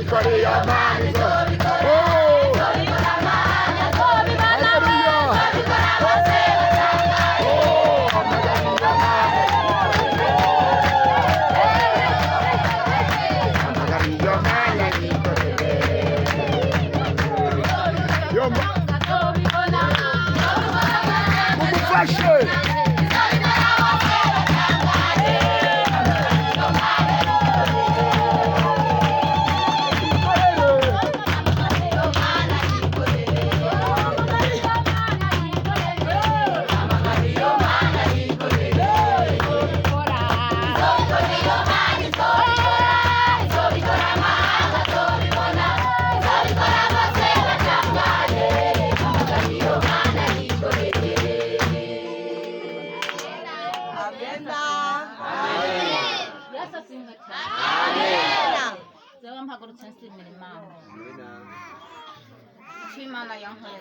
Sobikorera mani sobikora mani sobibana bose amagariyo mani yikorere mumufashe 저음하고로 전스입니다. 마음. 7만 원 영혼.